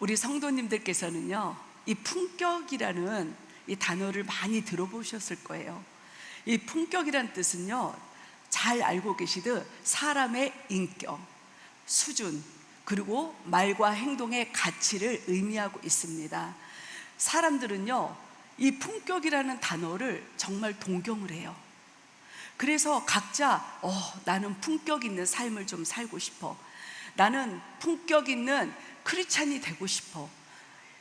우리 성도님들께서는요, 이 품격이라는 이 단어를 많이 들어보셨을 거예요. 이 품격이란 뜻은요, 잘 알고 계시듯 사람의 인격, 수준, 그리고 말과 행동의 가치를 의미하고 있습니다. 사람들은요, 이 품격이라는 단어를 정말 동경을 해요. 그래서 각자 나는 품격 있는 삶을 좀 살고 싶어, 나는 품격 있는 크리스찬이 되고 싶어,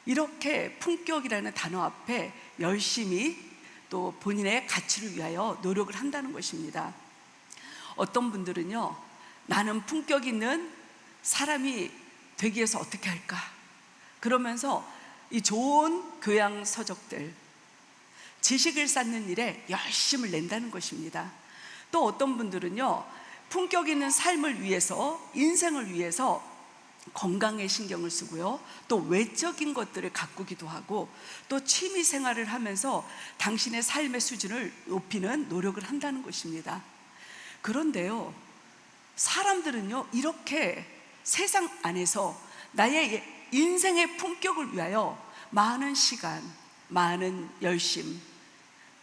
이렇게 품격이라는 단어 앞에 열심히 또 본인의 가치를 위하여 노력을 한다는 것입니다. 어떤 분들은요, 나는 품격 있는 사람이 되기 위해서 어떻게 할까, 그러면서 이 좋은 교양 서적들, 지식을 쌓는 일에 열심을 낸다는 것입니다. 또 어떤 분들은요, 품격 있는 삶을 위해서, 인생을 위해서 건강에 신경을 쓰고요, 또 외적인 것들을 가꾸기도 하고, 또 취미 생활을 하면서 당신의 삶의 수준을 높이는 노력을 한다는 것입니다. 그런데요, 사람들은요, 이렇게 세상 안에서 나의 인생의 품격을 위하여 많은 시간, 많은 열심,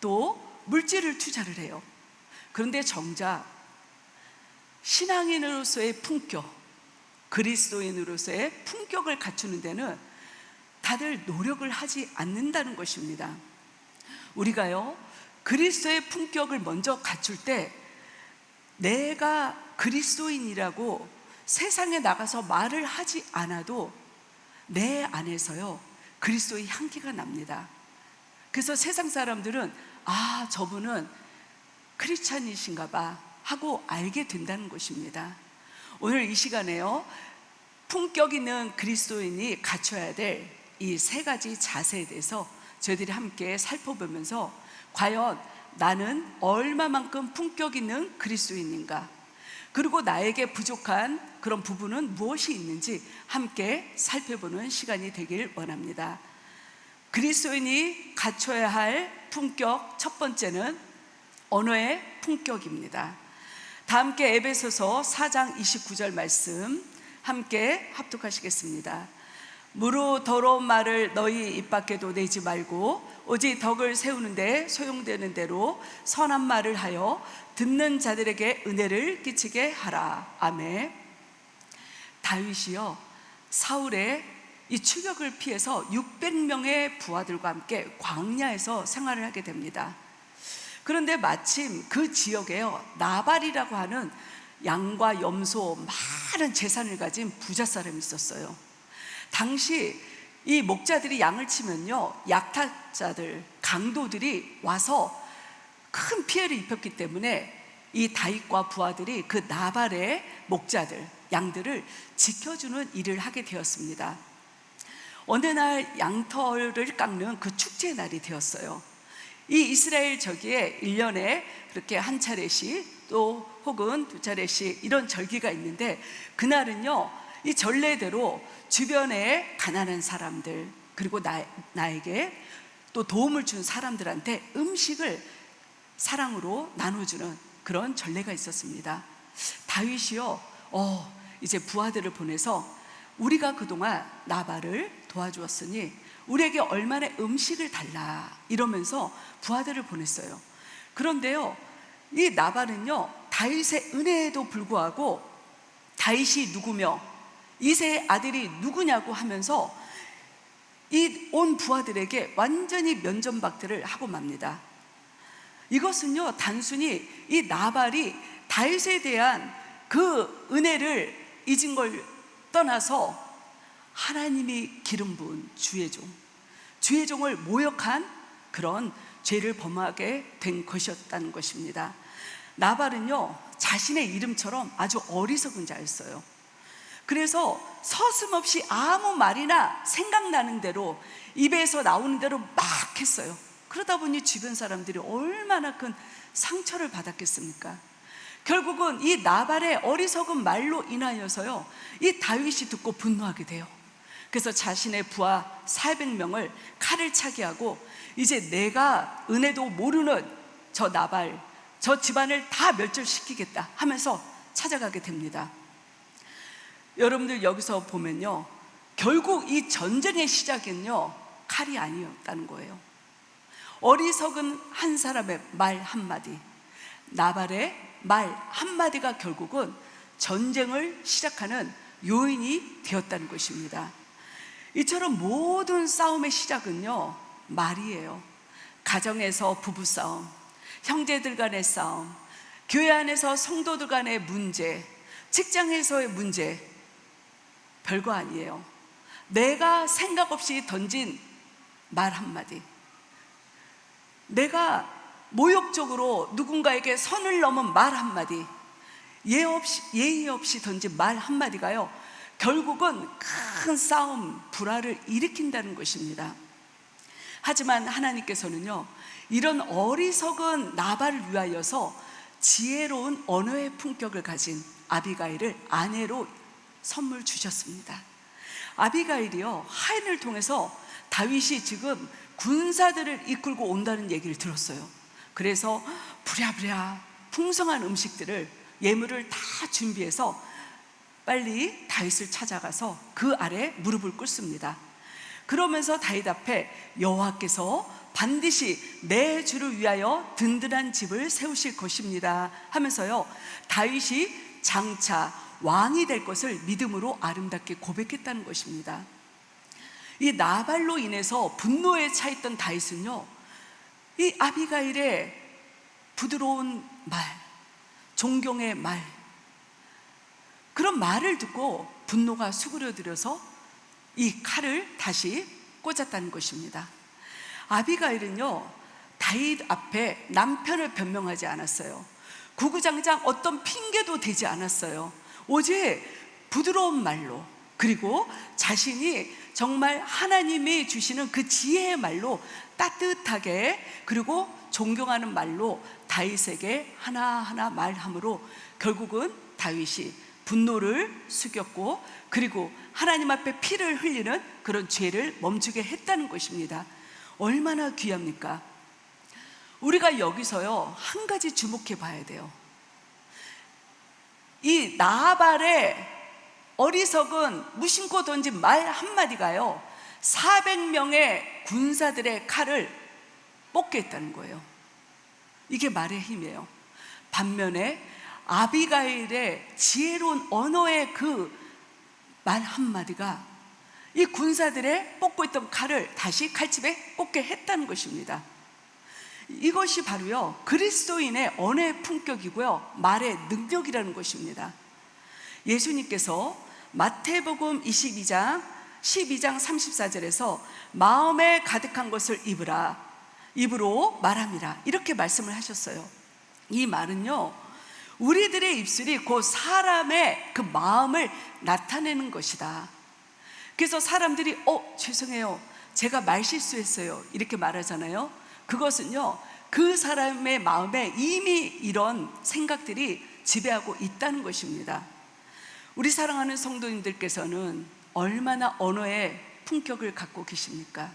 또 물질을 투자를 해요. 그런데 정작 신앙인으로서의 품격, 그리스도인으로서의 품격을 갖추는 데는 다들 노력을 하지 않는다는 것입니다. 우리가요, 그리스도의 품격을 먼저 갖출 때 내가 그리스도인이라고 세상에 나가서 말을 하지 않아도 내 안에서요, 그리스도의 향기가 납니다. 그래서 세상 사람들은 저분은 크리스찬이신가 봐 하고 알게 된다는 것입니다. 오늘 이 시간에요, 품격 있는 그리스도인이 갖춰야 될 이 세 가지 자세에 대해서 저희들이 함께 살펴보면서 과연 나는 얼마만큼 품격 있는 그리스도인인가, 그리고 나에게 부족한 그런 부분은 무엇이 있는지 함께 살펴보는 시간이 되길 원합니다. 그리스도인이 갖춰야 할 품격 첫 번째는 언어의 품격입니다. 다 함께 에베소서 4장 29절 말씀 함께 합독하시겠습니다. 무릇 더러운 말을 너희 입 밖에도 내지 말고 오직 덕을 세우는 데 소용되는 대로 선한 말을 하여 듣는 자들에게 은혜를 끼치게 하라. 아멘. 다윗이요, 사울의 이 추격을 피해서 600명의 부하들과 함께 광야에서 생활을 하게 됩니다. 그런데 마침 그 지역에요, 나발이라고 하는 양과 염소, 많은 재산을 가진 부자 사람이 있었어요. 당시 이 목자들이 양을 치면요, 약탈자들, 강도들이 와서 큰 피해를 입혔기 때문에 이 다윗과 부하들이 그 나발의 목자들, 양들을 지켜주는 일을 하게 되었습니다. 어느 날 양털을 깎는 그 축제의 날이 되었어요. 이 이스라엘 저기에 1년에 그렇게 한 차례씩 또 혹은 두 차례씩 이런 절기가 있는데, 그날은요, 이 전례대로 주변에 가난한 사람들, 그리고 나에게 또 도움을 준 사람들한테 음식을 사랑으로 나눠주는 그런 전례가 있었습니다. 다윗이요, 이제 부하들을 보내서 우리가 그동안 나발을 도와주었으니 우리에게 얼마나 음식을 달라, 이러면서 부하들을 보냈어요. 그런데요, 이 나발은요, 다윗의 은혜에도 불구하고 다윗이 누구며 이새의 아들이 누구냐고 하면서 이 온 부하들에게 완전히 면전박대를 하고 맙니다. 이것은요, 단순히 이 나발이 다윗에 대한 그 은혜를 잊은 걸 떠나서 하나님이 기름 부은 주의 종을 모욕한 그런 죄를 범하게 된 것이었다는 것입니다. 나발은요, 자신의 이름처럼 아주 어리석은 자였어요. 그래서 서슴없이 아무 말이나 생각나는 대로 입에서 나오는 대로 막 했어요. 그러다 보니 주변 사람들이 얼마나 큰 상처를 받았겠습니까? 결국은 이 나발의 어리석은 말로 인하여서요, 이 다윗이 듣고 분노하게 돼요. 그래서 자신의 부하 400명을 칼을 차게 하고 이제 내가 은혜도 모르는 저 나발, 저 집안을 다 멸절시키겠다 하면서 찾아가게 됩니다. 여러분들 여기서 보면요, 결국 이 전쟁의 시작은요, 칼이 아니었다는 거예요. 어리석은 한 사람의 말 한마디, 나발의 말 한마디가 결국은 전쟁을 시작하는 요인이 되었다는 것입니다. 이처럼 모든 싸움의 시작은요, 말이에요. 가정에서 부부싸움, 형제들 간의 싸움, 교회 안에서 성도들 간의 문제, 직장에서의 문제, 별거 아니에요. 내가 생각 없이 던진 말 한마디, 내가 모욕적으로 누군가에게 선을 넘은 말 한마디, 예의 없이 던진 말 한마디가요, 결국은 큰 싸움, 불화를 일으킨다는 것입니다. 하지만 하나님께서는요, 이런 어리석은 나발을 위하여서 지혜로운 언어의 품격을 가진 아비가일을 아내로 선물 주셨습니다. 아비가일이요, 하인을 통해서 다윗이 지금 군사들을 이끌고 온다는 얘기를 들었어요. 그래서 부랴부랴 풍성한 음식들을, 예물을 다 준비해서 빨리 다윗을 찾아가서 그 아래 무릎을 꿇습니다. 그러면서 다윗 앞에 여호와께서 반드시 내 주를 위하여 든든한 집을 세우실 것입니다 하면서요, 다윗이 장차 왕이 될 것을 믿음으로 아름답게 고백했다는 것입니다. 이 나발로 인해서 분노에 차 있던 다윗은요, 이 아비가일의 부드러운 말, 존경의 말, 그런 말을 듣고 분노가 수그러들어서 이 칼을 다시 꽂았다는 것입니다. 아비가일은요, 다윗 앞에 남편을 변명하지 않았어요. 구구장장 어떤 핑계도 대지 않았어요. 오직 부드러운 말로, 그리고 자신이 정말 하나님이 주시는 그 지혜의 말로 따뜻하게, 그리고 존경하는 말로 다윗에게 하나하나 말함으로 결국은 다윗이 분노를 숙였고, 그리고 하나님 앞에 피를 흘리는 그런 죄를 멈추게 했다는 것입니다. 얼마나 귀합니까? 우리가 여기서요, 한 가지 주목해 봐야 돼요. 이 나발의 어리석은 무심코 던진 말 한마디가요, 400명의 군사들의 칼을 뽑게 했다는 거예요. 이게 말의 힘이에요. 반면에 아비가일의 지혜로운 언어의 그 말 한마디가 이 군사들의 뽑고 있던 칼을 다시 칼집에 꽂게 했다는 것입니다. 이것이 바로요, 그리스도인의 언어의 품격이고요, 말의 능력이라는 것입니다. 예수님께서 마태복음 12장 34절에서 마음에 가득한 것을 입으로 말함이라, 이렇게 말씀을 하셨어요. 이 말은요, 우리들의 입술이 곧 사람의 그 마음을 나타내는 것이다. 그래서 사람들이 죄송해요, 제가 말실수했어요, 이렇게 말하잖아요. 그것은요, 그 사람의 마음에 이미 이런 생각들이 지배하고 있다는 것입니다. 우리 사랑하는 성도님들께서는 얼마나 언어의 품격을 갖고 계십니까?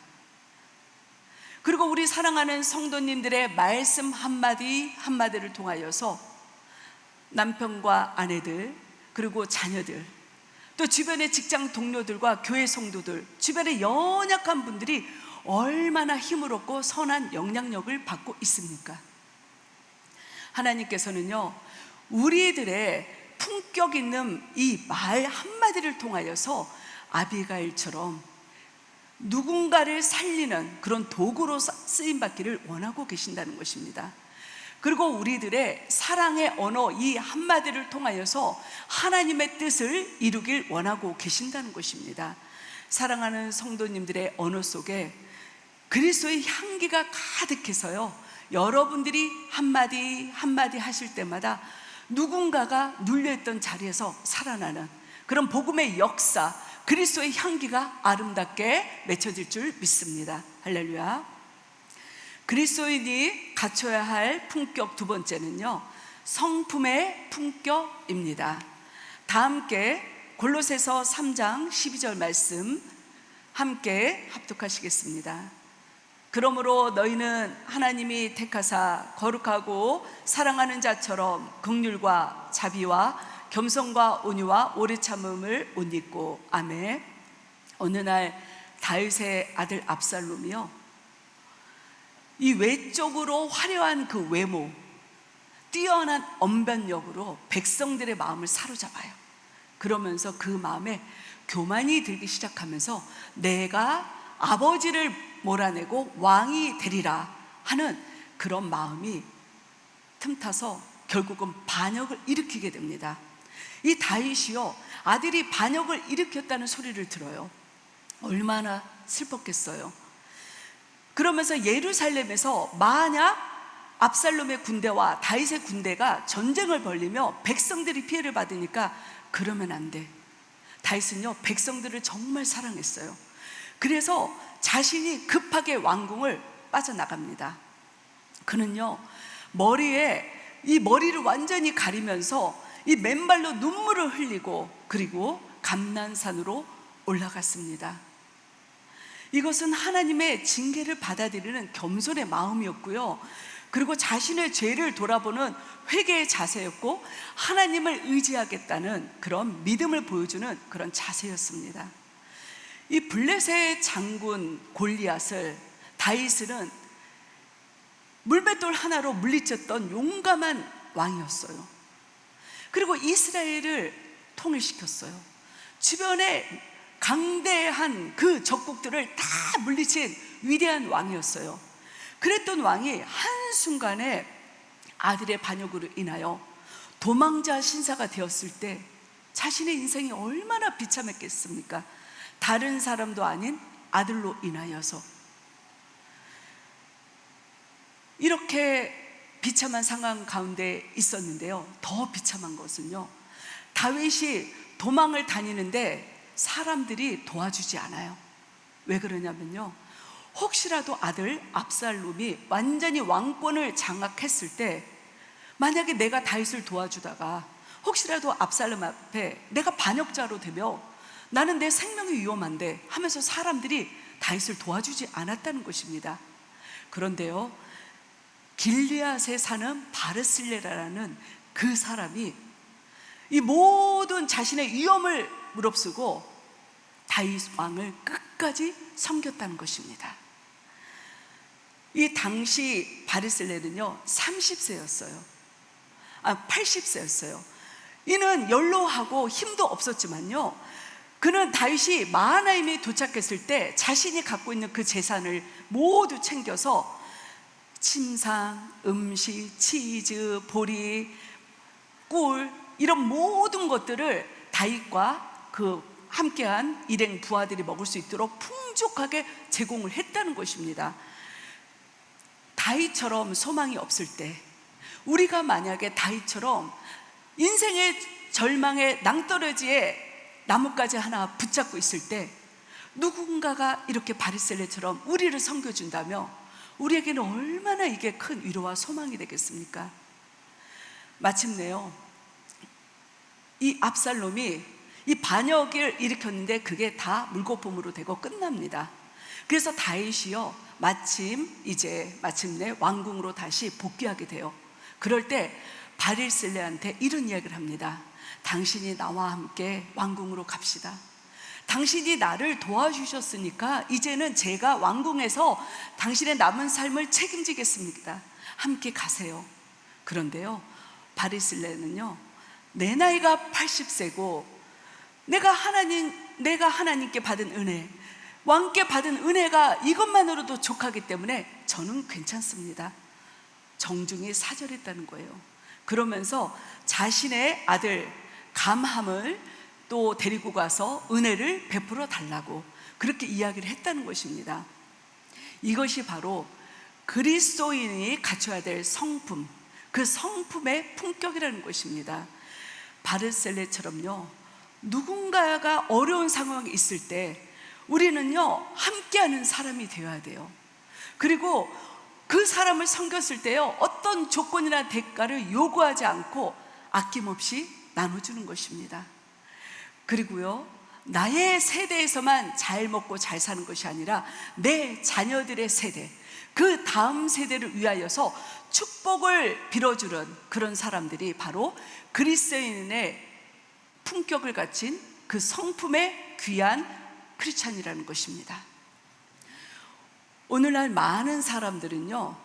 그리고 우리 사랑하는 성도님들의 말씀 한마디 한마디를 통하여서 남편과 아내들, 그리고 자녀들, 또 주변의 직장 동료들과 교회 성도들, 주변의 연약한 분들이 얼마나 힘을 얻고 선한 영향력을 받고 있습니까? 하나님께서는요, 우리들의 품격 있는 이 말 한마디를 통하여서 아비가일처럼 누군가를 살리는 그런 도구로 쓰임받기를 원하고 계신다는 것입니다. 그리고 우리들의 사랑의 언어 이 한마디를 통하여서 하나님의 뜻을 이루길 원하고 계신다는 것입니다. 사랑하는 성도님들의 언어 속에 그리스도의 향기가 가득해서요, 여러분들이 한마디 한마디 하실 때마다 누군가가 눌려있던 자리에서 살아나는 그런 복음의 역사, 그리스도의 향기가 아름답게 맺혀질 줄 믿습니다. 할렐루야. 그리스도인이 갖춰야 할 품격 두 번째는요, 성품의 품격입니다. 다 함께 골로새서 3장 12절 말씀 함께 합독하시겠습니다. 그러므로 너희는 하나님이 택하사 거룩하고 사랑하는 자처럼 긍휼과 자비와 겸손과 온유와 오래 참음을 옷 입고. 아멘. 어느 날 다윗의 아들 압살롬이요, 이 외적으로 화려한 그 외모, 뛰어난 언변력으로 백성들의 마음을 사로잡아요. 그러면서 그 마음에 교만이 들기 시작하면서 내가 아버지를 몰아내고 왕이 되리라 하는 그런 마음이 틈타서 결국은 반역을 일으키게 됩니다. 이 다윗이요, 아들이 반역을 일으켰다는 소리를 들어요. 얼마나 슬펐겠어요. 그러면서 예루살렘에서 만약 압살롬의 군대와 다윗의 군대가 전쟁을 벌이며 백성들이 피해를 받으니까 그러면 안 돼. 다윗은요, 백성들을 정말 사랑했어요. 그래서 자신이 급하게 왕궁을 빠져나갑니다. 그는요, 이 머리를 완전히 가리면서 이 맨발로 눈물을 흘리고 그리고 감난산으로 올라갔습니다. 이것은 하나님의 징계를 받아들이는 겸손의 마음이었고요, 그리고 자신의 죄를 돌아보는 회개의 자세였고, 하나님을 의지하겠다는 그런 믿음을 보여주는 그런 자세였습니다. 이 블레셋 장군 골리앗을 다윗은 물맷돌 하나로 물리쳤던 용감한 왕이었어요. 그리고 이스라엘을 통일시켰어요. 주변에 강대한 그 적국들을 다 물리친 위대한 왕이었어요. 그랬던 왕이 한순간에 아들의 반역으로 인하여 도망자 신사가 되었을 때 자신의 인생이 얼마나 비참했겠습니까? 다른 사람도 아닌 아들로 인하여서. 이렇게 비참한 상황 가운데 있었는데요, 더 비참한 것은요, 다윗이 도망을 다니는데 사람들이 도와주지 않아요. 왜 그러냐면요, 혹시라도 아들 압살롬이 완전히 왕권을 장악했을 때 만약에 내가 다윗을 도와주다가 혹시라도 압살롬 앞에 내가 반역자로 되며 나는 내 생명이 위험한데 하면서 사람들이 다윗을 도와주지 않았다는 것입니다. 그런데요, 길리앗에 사는 바르실레라는 그 사람이 이 모든 자신의 위험을 무릅쓰고 다윗 왕을 끝까지 섬겼다는 것입니다. 이 당시 바르실레는요 30세였어요. 80세였어요. 이는 연로하고 힘도 없었지만요, 그는 다윗이 마하나임에 도착했을 때 자신이 갖고 있는 그 재산을 모두 챙겨서 침상, 음식, 치즈, 보리, 꿀, 이런 모든 것들을 다윗과 그 함께한 일행 부하들이 먹을 수 있도록 풍족하게 제공을 했다는 것입니다. 다윗처럼 소망이 없을 때, 우리가 만약에 다윗처럼 인생의 절망의 낭떠러지에 나뭇가지 하나 붙잡고 있을 때 누군가가 이렇게 바리셀레처럼 우리를 섬겨준다며 우리에게는 얼마나 이게 큰 위로와 소망이 되겠습니까? 마침내요, 이 압살롬이 이 반역을 일으켰는데 그게 다 물거품으로 되고 끝납니다. 그래서 다윗이요 마침내 왕궁으로 다시 복귀하게 돼요. 그럴 때 바리셀레한테 이런 이야기를 합니다. 당신이 나와 함께 왕궁으로 갑시다. 당신이 나를 도와주셨으니까 이제는 제가 왕궁에서 당신의 남은 삶을 책임지겠습니다. 함께 가세요. 그런데요, 바리실레는요, 내 나이가 80세고 내가 하나님께 받은 은혜, 왕께 받은 은혜가 이것만으로도 족하기 때문에 저는 괜찮습니다. 정중히 사절했다는 거예요. 그러면서 자신의 아들 감함을 또 데리고 가서 은혜를 베풀어 달라고 그렇게 이야기를 했다는 것입니다. 이것이 바로 그리스도인이 갖춰야 될 성품, 그 성품의 품격이라는 것입니다. 바르셀레처럼요, 누군가가 어려운 상황에 있을 때 우리는요 함께하는 사람이 되어야 돼요. 그리고 그 사람을 섬겼을 때요, 어떤 조건이나 대가를 요구하지 않고 아낌없이 나눠주는 것입니다. 그리고요, 나의 세대에서만 잘 먹고 잘 사는 것이 아니라 내 자녀들의 세대, 그 다음 세대를 위하여서 축복을 빌어주는 그런 사람들이 바로 그리스도인의 품격을 갖춘 그 성품의 귀한 크리스찬이라는 것입니다. 오늘날 많은 사람들은요,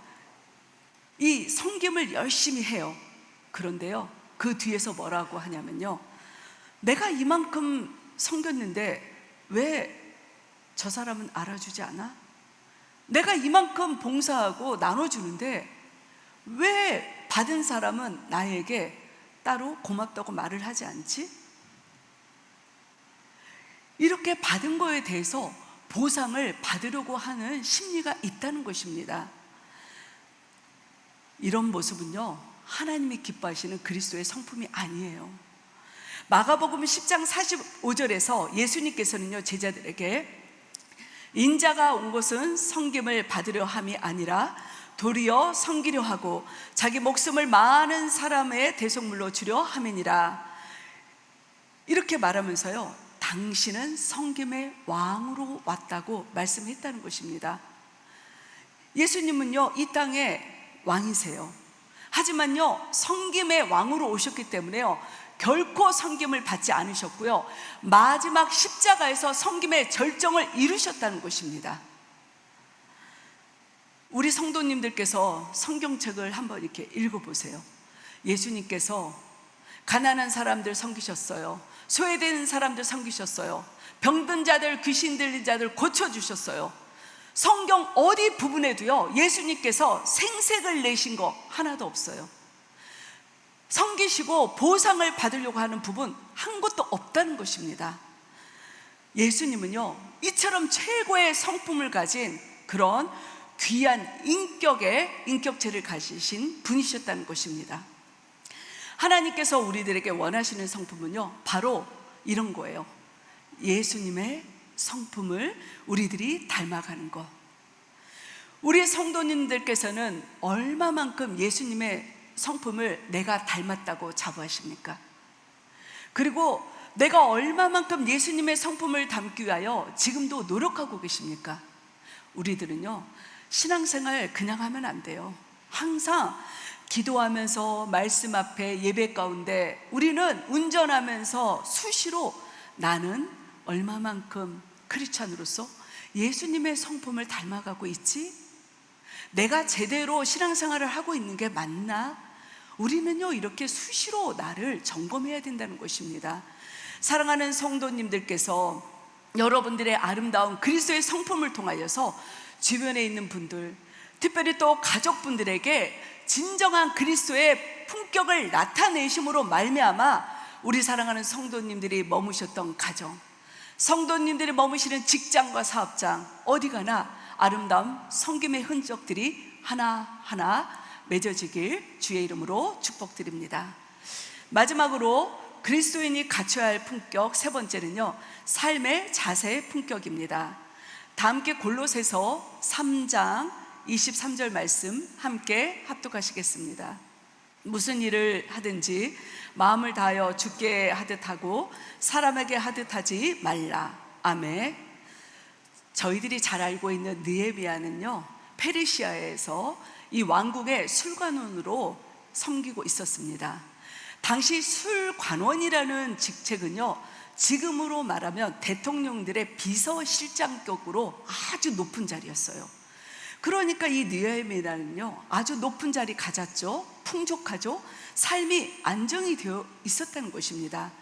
이 섬김을 열심히 해요. 그런데요, 그 뒤에서 뭐라고 하냐면요, 내가 이만큼 섬겼는데 왜 저 사람은 알아주지 않아? 내가 이만큼 봉사하고 나눠주는데 왜 받은 사람은 나에게 따로 고맙다고 말을 하지 않지? 이렇게 받은 거에 대해서 보상을 받으려고 하는 심리가 있다는 것입니다. 이런 모습은요, 하나님이 기뻐하시는 그리스도의 성품이 아니에요. 마가복음 10장 45절에서 예수님께서는요, 제자들에게 인자가 온 것은 섬김을 받으려 함이 아니라 도리어 섬기려 하고 자기 목숨을 많은 사람의 대속물로 주려 함이니라, 이렇게 말하면서요, 당신은 섬김의 왕으로 왔다고 말씀했다는 것입니다. 예수님은요, 이 땅의 왕이세요. 하지만요, 섬김의 왕으로 오셨기 때문에요, 결코 섬김을 받지 않으셨고요, 마지막 십자가에서 섬김의 절정을 이루셨다는 것입니다. 우리 성도님들께서 성경책을 한번 이렇게 읽어보세요. 예수님께서 가난한 사람들 섬기셨어요. 소외된 사람들 섬기셨어요. 병든 자들, 귀신 들린 자들 고쳐주셨어요. 성경 어디 부분에도요, 예수님께서 생색을 내신 거 하나도 없어요. 섬기시고 보상을 받으려고 하는 부분 한 곳도 없다는 것입니다. 예수님은요, 이처럼 최고의 성품을 가진 그런 귀한 인격의 인격체를 가지신 분이셨다는 것입니다. 하나님께서 우리들에게 원하시는 성품은요, 바로 이런 거예요. 예수님의 성품을 우리들이 닮아가는 것. 우리 성도님들께서는 얼마만큼 예수님의 성품을 내가 닮았다고 자부하십니까? 그리고 내가 얼마만큼 예수님의 성품을 담기 위하여 지금도 노력하고 계십니까? 우리들은요, 신앙생활 그냥 하면 안 돼요. 항상 기도하면서 말씀 앞에 예배 가운데 우리는 운전하면서 수시로 나는 얼마만큼 크리스찬으로서 예수님의 성품을 닮아가고 있지? 내가 제대로 신앙생활을 하고 있는 게 맞나? 우리는요, 이렇게 수시로 나를 점검해야 된다는 것입니다. 사랑하는 성도님들께서 여러분들의 아름다운 그리스도의 성품을 통하여서 주변에 있는 분들, 특별히 또 가족분들에게 진정한 그리스도의 품격을 나타내심으로 말미암아 우리 사랑하는 성도님들이 머무셨던 가정, 성도님들이 머무시는 직장과 사업장, 어디 가나 아름다운 섬김의 흔적들이 하나하나 맺어지길 주의 이름으로 축복드립니다. 마지막으로 그리스도인이 갖춰야 할 품격 세 번째는요, 삶의 자세의 품격입니다. 다 함께 골로새서 3장 23절 말씀 함께 합독하시겠습니다. 무슨 일을 하든지 마음을 다하여 주께 하듯 하고 사람에게 하듯 하지 말라. 아멘. 저희들이 잘 알고 있는 느헤미야는요, 페르시아에서 이 왕국의 술관원으로 섬기고 있었습니다. 당시 술관원이라는 직책은요, 지금으로 말하면 대통령들의 비서실장격으로 아주 높은 자리였어요. 그러니까 이 느헤미야는요, 아주 높은 자리 가졌죠. 풍족하죠. 삶이 안정이 되어 있었다는 것입니다.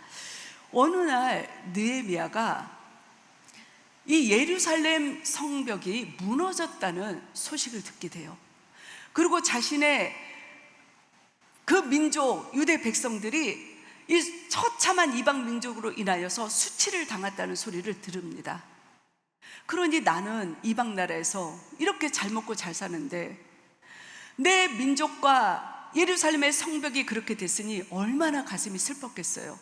어느 날 느헤미야가 이 예루살렘 성벽이 무너졌다는 소식을 듣게 돼요. 그리고 자신의 그 민족 유대 백성들이 이 처참한 이방 민족으로 인하여서 수치를 당했다는 소리를 들읍니다. 그러니 나는 이방 나라에서 이렇게 잘 먹고 잘 사는데 내 민족과 예루살렘의 성벽이 그렇게 됐으니 얼마나 가슴이 슬펐겠어요.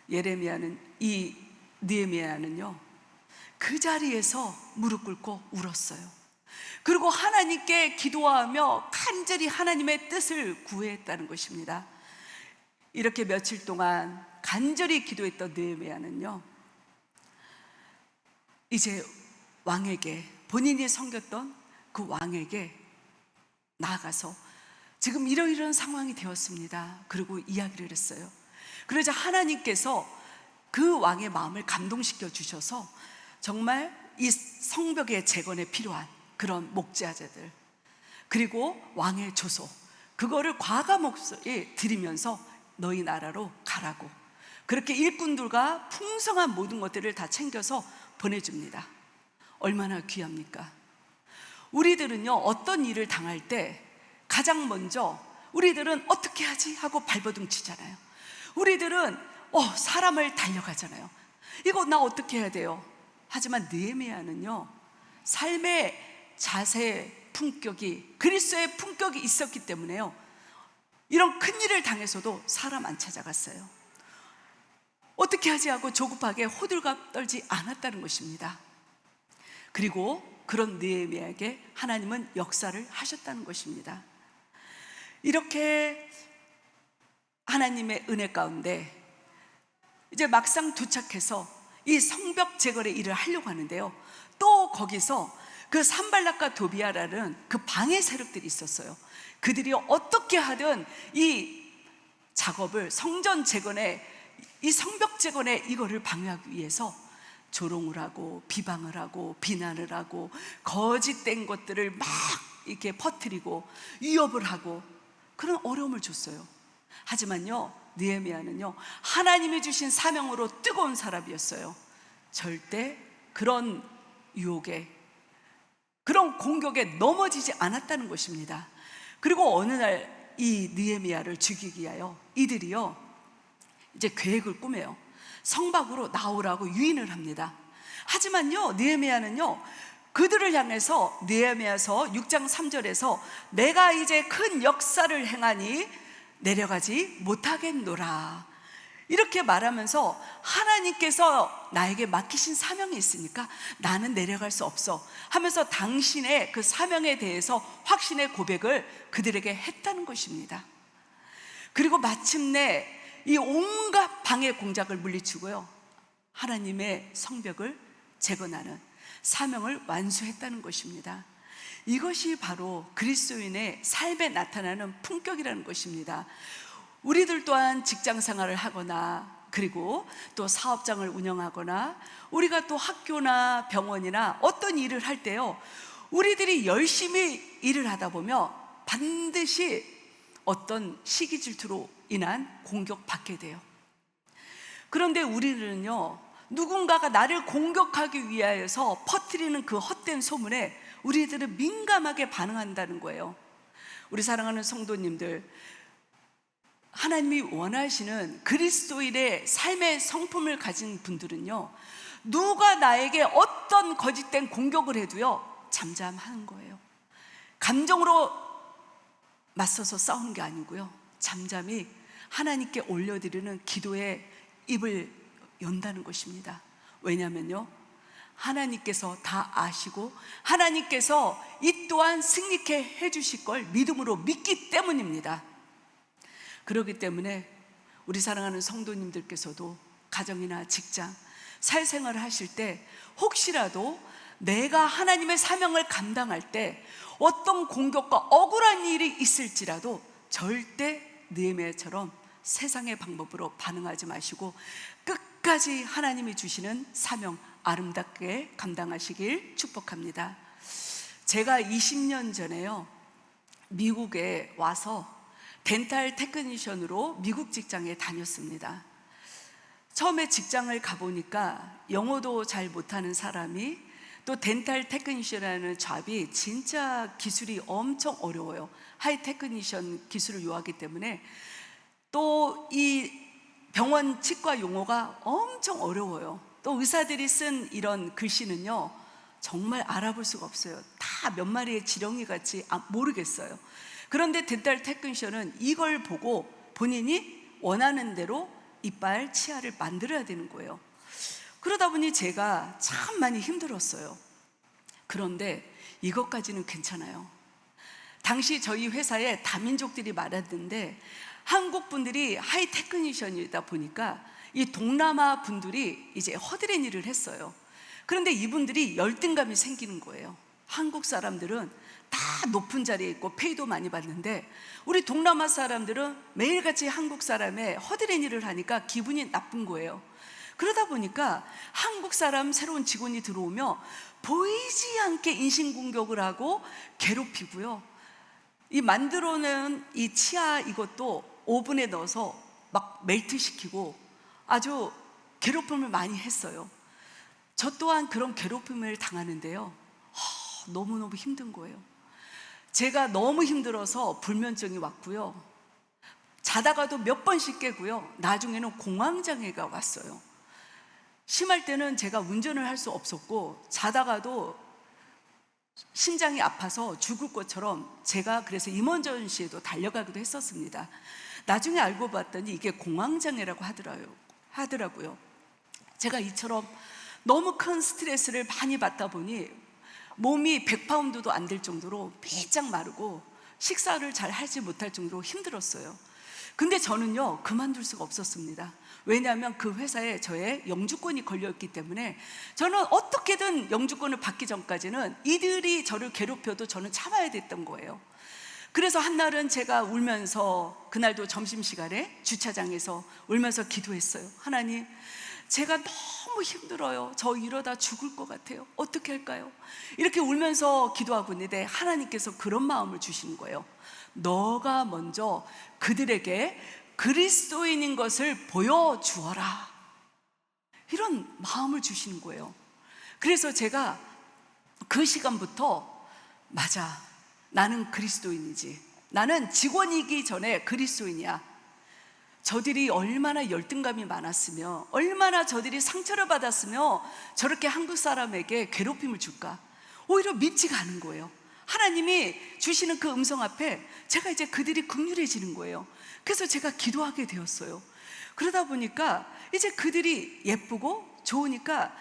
이 느헤미야는요, 그 자리에서 무릎 꿇고 울었어요. 그리고 하나님께 기도하며 간절히 하나님의 뜻을 구했다는 것입니다. 이렇게 며칠 동안 간절히 기도했던 느헤미야는요, 이제 왕에게, 본인이 섬겼던 그 왕에게 나아가서 지금 이러이러한 상황이 되었습니다. 그리고 이야기를 했어요. 그러자 하나님께서 그 왕의 마음을 감동시켜 주셔서 정말 이 성벽의 재건에 필요한 그런 목재자들, 그리고 왕의 조소, 그거를 과감하게 드리면서 너희 나라로 가라고, 그렇게 일꾼들과 풍성한 모든 것들을 다 챙겨서 보내줍니다. 얼마나 귀합니까? 우리들은요, 어떤 일을 당할 때 가장 먼저 우리들은 어떻게 하지 하고 발버둥 치잖아요. 우리들은 사람을 달려가잖아요. 이거 나 어떻게 해야 돼요? 하지만 느헤미야는요, 삶의 자세 품격이, 그리스도의 품격이 있었기 때문에요, 이런 큰 일을 당해서도 사람 안 찾아갔어요. 어떻게 하지 하고 조급하게 호들갑 떨지 않았다는 것입니다. 그리고 그런 느헤미야에게 하나님은 역사를 하셨다는 것입니다. 이렇게 하나님의 은혜 가운데 이제 막상 도착해서 이 성벽 재건의 일을 하려고 하는데요, 또 거기서 그 산발락과 도비아라는 그 방해 세력들이 있었어요. 그들이 어떻게 하든 이 작업을, 성전 재건에, 이 성벽 재건에 이거를 방해하기 위해서 조롱을 하고 비방을 하고 비난을 하고 거짓된 것들을 막 이렇게 퍼뜨리고 위협을 하고 그런 어려움을 줬어요. 하지만요, 느헤미야는요, 하나님이 주신 사명으로 뜨거운 사람이었어요. 절대 그런 유혹에, 그런 공격에 넘어지지 않았다는 것입니다. 그리고 어느 날 이 느헤미야를 죽이기 위하여 이들이요, 이제 계획을 꾸며요. 성 밖으로 나오라고 유인을 합니다. 하지만요, 느헤미야는요, 그들을 향해서 느헤미야서 6장 3절에서 내가 이제 큰 역사를 행하니 내려가지 못하겠노라, 이렇게 말하면서 하나님께서 나에게 맡기신 사명이 있으니까 나는 내려갈 수 없어 하면서 당신의 그 사명에 대해서 확신의 고백을 그들에게 했다는 것입니다. 그리고 마침내 이 온갖 방해 공작을 물리치고요, 하나님의 성벽을 재건하는 사명을 완수했다는 것입니다. 이것이 바로 그리스도인의 삶에 나타나는 품격이라는 것입니다. 우리들 또한 직장 생활을 하거나, 그리고 또 사업장을 운영하거나, 우리가 또 학교나 병원이나 어떤 일을 할 때요, 우리들이 열심히 일을 하다 보면 반드시 어떤 시기 질투로 인한 공격받게 돼요. 그런데 우리는요, 누군가가 나를 공격하기 위하여서 퍼뜨리는 그 헛된 소문에 우리들은 민감하게 반응한다는 거예요. 우리 사랑하는 성도님들, 하나님이 원하시는 그리스도인의 삶의 성품을 가진 분들은요, 누가 나에게 어떤 거짓된 공격을 해도요, 잠잠하는 거예요. 감정으로 맞서서 싸우는 게 아니고요, 잠잠히 하나님께 올려드리는 기도에 입을 연다는 것입니다. 왜냐하면요, 하나님께서 다 아시고 하나님께서 이 또한 승리케 해주실 걸 믿음으로 믿기 때문입니다. 그렇기 때문에 우리 사랑하는 성도님들께서도 가정이나 직장, 사회생활을 하실 때 혹시라도 내가 하나님의 사명을 감당할 때 어떤 공격과 억울한 일이 있을지라도 절대 느헤미야처럼 세상의 방법으로 반응하지 마시고 끝까지 하나님이 주시는 사명 아름답게 감당하시길 축복합니다. 제가 20년 전에요, 미국에 와서 덴탈 테크니션으로 미국 직장에 다녔습니다. 처음에 직장을 가보니까 영어도 잘 못하는 사람이, 또 덴탈 테크니션이라는 잡이 진짜 기술이 엄청 어려워요. 하이 테크니션 기술을 요하기 때문에, 또 이 병원 치과 용어가 엄청 어려워요. 또 의사들이 쓴 이런 글씨는요, 정말 알아볼 수가 없어요. 다 몇 마리의 지렁이 같이 모르겠어요. 그런데 덴탈 테크니션은 이걸 보고 본인이 원하는 대로 이빨, 치아를 만들어야 되는 거예요. 그러다 보니 제가 참 많이 힘들었어요. 그런데 이것까지는 괜찮아요. 당시 저희 회사에 다민족들이 많았는데 한국 분들이 하이 테크니션이다 보니까 이 동남아 분들이 이제 허드렛 일을 했어요. 그런데 이분들이 열등감이 생기는 거예요. 한국 사람들은 다 높은 자리에 있고 페이도 많이 받는데 우리 동남아 사람들은 매일같이 한국 사람의 허드렛 일을 하니까 기분이 나쁜 거예요. 그러다 보니까 한국 사람 새로운 직원이 들어오면 보이지 않게 인신공격을 하고 괴롭히고요. 이 만들어낸 이 치아 이것도 오븐에 넣어서 막 멜트시키고 아주 괴롭힘을 많이 했어요. 저 또한 그런 괴롭힘을 당하는데요, 너무너무 힘든 거예요. 제가 너무 힘들어서 불면증이 왔고요, 자다가도 몇 번씩 깨고요, 나중에는 공황장애가 왔어요. 심할 때는 제가 운전을 할 수 없었고 자다가도 심장이 아파서 죽을 것처럼 제가 그래서 임원전시에도 달려가기도 했었습니다. 나중에 알고 봤더니 이게 공황장애라고 하더라고요. 제가 이처럼 너무 큰 스트레스를 많이 받다 보니 몸이 100파운드도 안 될 정도로 빼짝 마르고 식사를 잘 하지 못할 정도로 힘들었어요. 근데 저는요, 그만둘 수가 없었습니다. 왜냐하면 그 회사에 저의 영주권이 걸려있기 때문에 저는 어떻게든 영주권을 받기 전까지는 이들이 저를 괴롭혀도 저는 참아야 됐던 거예요. 그래서 한날은 제가 울면서, 그날도 점심시간에 주차장에서 울면서 기도했어요. 하나님, 제가 너무 힘들어요. 저 이러다 죽을 것 같아요. 어떻게 할까요? 이렇게 울면서 기도하고 있는데 하나님께서 그런 마음을 주시는 거예요. 너가 먼저 그들에게 그리스도인인 것을 보여주어라, 이런 마음을 주시는 거예요. 그래서 제가 그 시간부터, 맞아, 나는 그리스도인이지, 나는 직원이기 전에 그리스도인이야. 저들이 얼마나 열등감이 많았으며 얼마나 저들이 상처를 받았으며 저렇게 한국 사람에게 괴롭힘을 줄까? 오히려 밉지가 않은 거예요. 하나님이 주시는 그 음성 앞에 제가 이제 그들이 긍휼해지는 거예요. 그래서 제가 기도하게 되었어요. 그러다 보니까 이제 그들이 예쁘고 좋으니까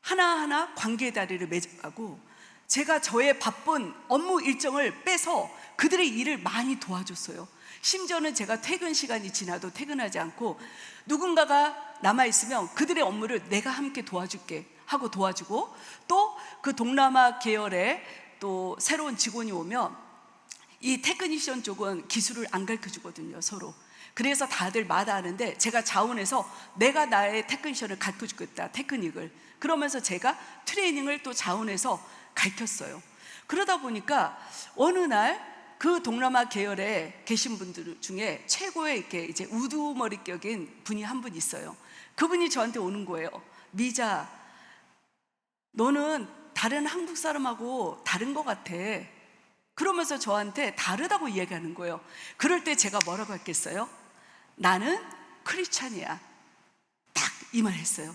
하나하나 관계의 다리를 맺어가고, 제가 저의 바쁜 업무 일정을 빼서 그들의 일을 많이 도와줬어요. 심지어는 제가 퇴근 시간이 지나도 퇴근하지 않고 누군가가 남아있으면 그들의 업무를 내가 함께 도와줄게 하고 도와주고, 또 그 동남아 계열의 또 새로운 직원이 오면 이 테크니션 쪽은 기술을 안 가르쳐 주거든요, 서로. 그래서 다들 마다하는데 제가 자원해서 내가 나의 테크니션을 가르쳐 주겠다, 테크닉을. 그러면서 제가 트레이닝을 또 자원해서 가르쳤어요. 그러다 보니까 어느 날 그 동남아 계열에 계신 분들 중에 최고의 이렇게 이제 우두머리격인 분이 한 분 있어요. 그분이 저한테 오는 거예요. 미자, 너는 다른 한국 사람하고 다른 것 같아. 그러면서 저한테 다르다고 이야기하는 거예요. 그럴 때 제가 뭐라고 했겠어요? 나는 크리스찬이야, 딱 이 말 했어요.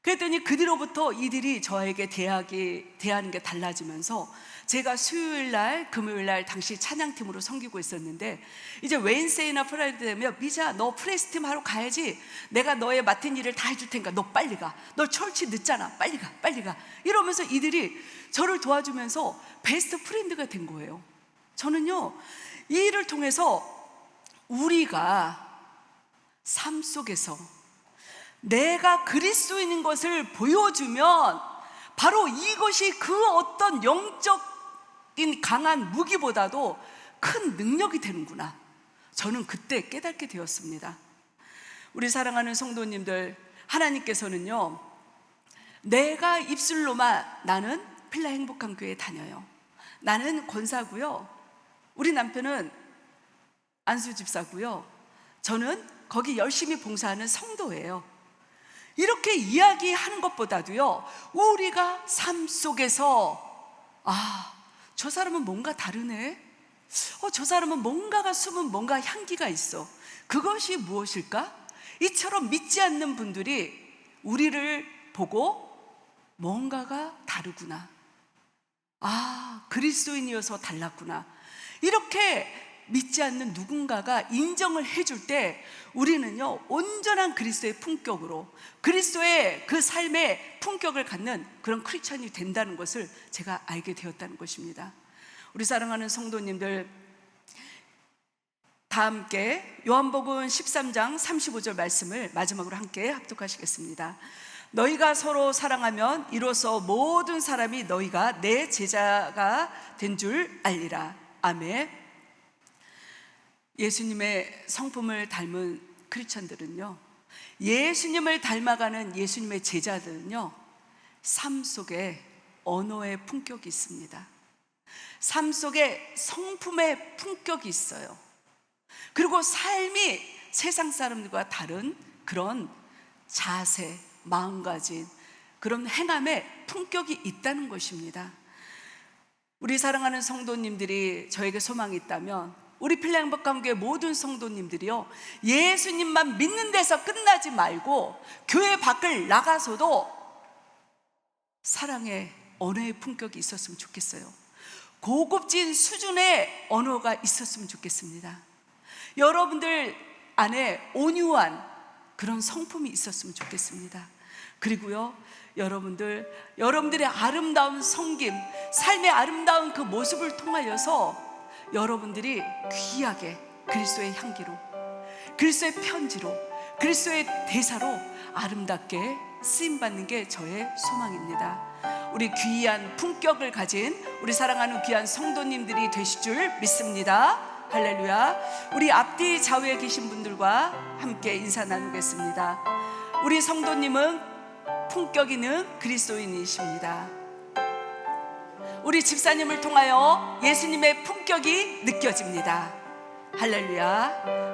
그랬더니 그 뒤로부터 이들이 저에게 대하는 게 달라지면서 제가 수요일날, 금요일날 당시 찬양팀으로 섬기고 있었는데, 이제 웬세이나 프라이드 되면 미자, 너 프레스팀 하러 가야지, 내가 너의 맡은 일을 다 해줄 테니까 너 빨리 가, 너 철치 늦잖아, 빨리 가, 빨리 가, 이러면서 이들이 저를 도와주면서 베스트 프렌드가 된 거예요. 저는요, 이 일을 통해서 우리가 삶 속에서 내가 그리스도인인 것을 보여주면 바로 이것이 그 어떤 영적인 강한 무기보다도 큰 능력이 되는구나, 저는 그때 깨닫게 되었습니다. 우리 사랑하는 성도님들, 하나님께서는요, 내가 입술로만 나는 필라 행복한 교회에 다녀요, 나는 권사고요, 우리 남편은 안수 집사고요, 저는 거기 열심히 봉사하는 성도예요, 이렇게 이야기하는 것보다도요, 우리가 삶 속에서 저 사람은 뭔가 다르네, 저 사람은 뭔가가 숨은 뭔가 향기가 있어, 그것이 무엇일까? 이처럼 믿지 않는 분들이 우리를 보고 뭔가가 다르구나, 그리스도인이어서 달랐구나, 이렇게 믿지 않는 누군가가 인정을 해줄 때 우리는요, 온전한 그리스도의 품격으로, 그리스도의 그 삶의 품격을 갖는 그런 크리스찬이 된다는 것을 제가 알게 되었다는 것입니다. 우리 사랑하는 성도님들, 다 함께 요한복음 13장 35절 말씀을 마지막으로 함께 합독하시겠습니다. 너희가 서로 사랑하면 이로써 모든 사람이 너희가 내 제자가 된 줄 알리라. 아멘. 예수님의 성품을 닮은 크리스천들은요, 예수님을 닮아가는 예수님의 제자들은요, 삶 속에 언어의 품격이 있습니다. 삶 속에 성품의 품격이 있어요. 그리고 삶이 세상 사람들과 다른 그런 자세, 마음가짐, 그런 행함에 품격이 있다는 것입니다. 우리 사랑하는 성도님들이 저에게 소망이 있다면 우리 필라행복감교회 모든 성도님들이요, 예수님만 믿는 데서 끝나지 말고 교회 밖을 나가서도 사랑의 언어의 품격이 있었으면 좋겠어요. 고급진 수준의 언어가 있었으면 좋겠습니다. 여러분들 안에 온유한 그런 성품이 있었으면 좋겠습니다. 그리고요, 여러분들의 아름다운 섬김, 삶의 아름다운 그 모습을 통하여서 여러분들이 귀하게 그리스도의 향기로, 그리스도의 편지로, 그리스도의 대사로 아름답게 쓰임받는 게 저의 소망입니다. 우리 귀한 품격을 가진 우리 사랑하는 귀한 성도님들이 되실 줄 믿습니다. 할렐루야. 우리 앞뒤 좌우에 계신 분들과 함께 인사 나누겠습니다. 우리 성도님은 품격 있는 그리스도인이십니다. 우리 집사님을 통하여 예수님의 품격이 느껴집니다. 할렐루야.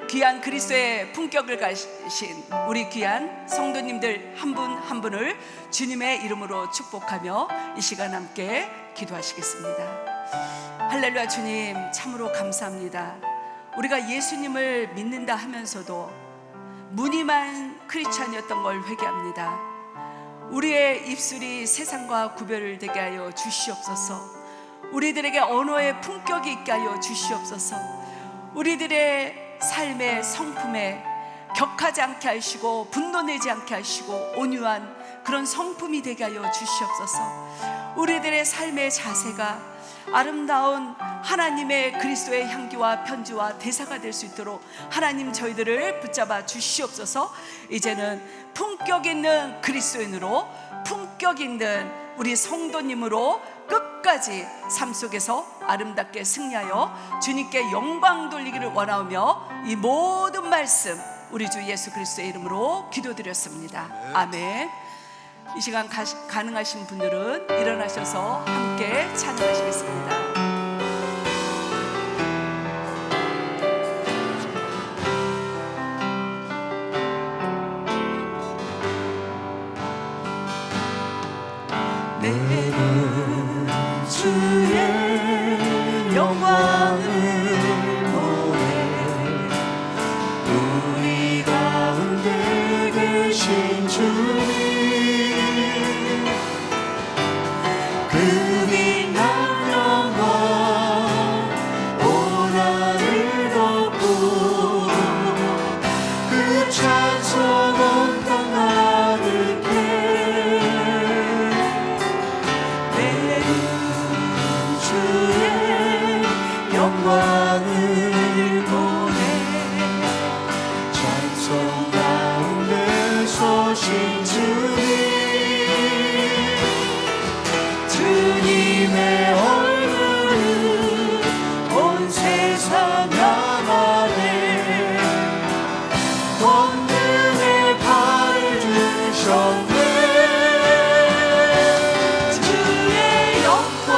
귀한 그리스도의 품격을 가신 우리 귀한 성도님들 한 분 한 분을 주님의 이름으로 축복하며 이 시간 함께 기도하시겠습니다. 할렐루야. 주님, 참으로 감사합니다. 우리가 예수님을 믿는다 하면서도 무늬만 크리스찬이었던 걸 회개합니다. 우리의 입술이 세상과 구별되게 하여 주시옵소서. 우리들에게 언어의 품격이 있게 하여 주시옵소서. 우리들의 삶의 성품에 격하지 않게 하시고 분노내지 않게 하시고 온유한 그런 성품이 되게 하여 주시옵소서. 우리들의 삶의 자세가 아름다운 하나님의 그리스도의 향기와 편지와 대사가 될 수 있도록 하나님 저희들을 붙잡아 주시옵소서. 이제는 품격 있는 그리스도인으로, 품격 있는 우리 성도님으로 끝까지 삶 속에서 아름답게 승리하여 주님께 영광 돌리기를 원하오며 이 모든 말씀 우리 주 예수 그리스도의 이름으로 기도드렸습니다. 아멘. 이 시간 가능하신 분들은 일어나셔서 함께 찬양하시겠습니다. 내는 주의 영광을 보내 우리 가운데 계신 주님 그 빛난 영광 온 하늘 덮고 그 찬송 온 땅 가득해 영광을 보내 찬송 가운데 서신 주님의 얼굴을 온 세상 향하네 권능의 발을 주셨네 주의 영광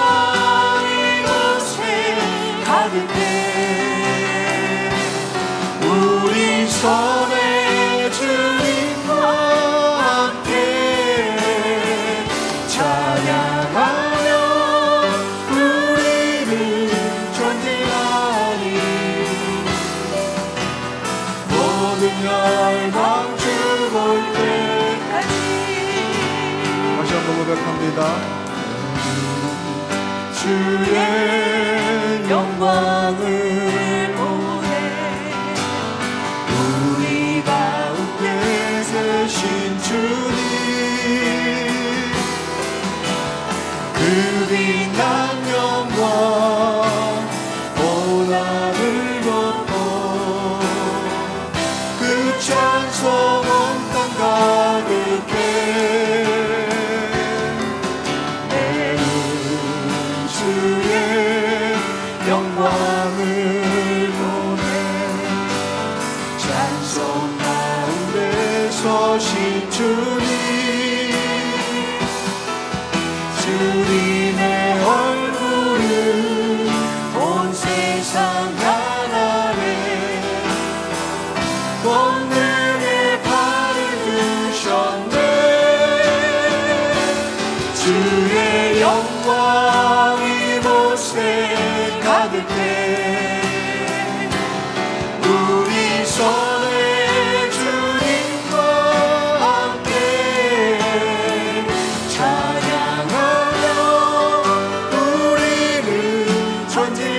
이곳에 가득해 우리 손에 주님과 함께 찬양하며 우리를 존재하리 모든 열방 주볼 때까지. 다시 한번 고백합니다. 주의 영광을 보내 우리 가운데 계신 주님 그 빛난 영광 온 하늘 덮고 그 찬송 온 땅 가득해 주의 영광을 천지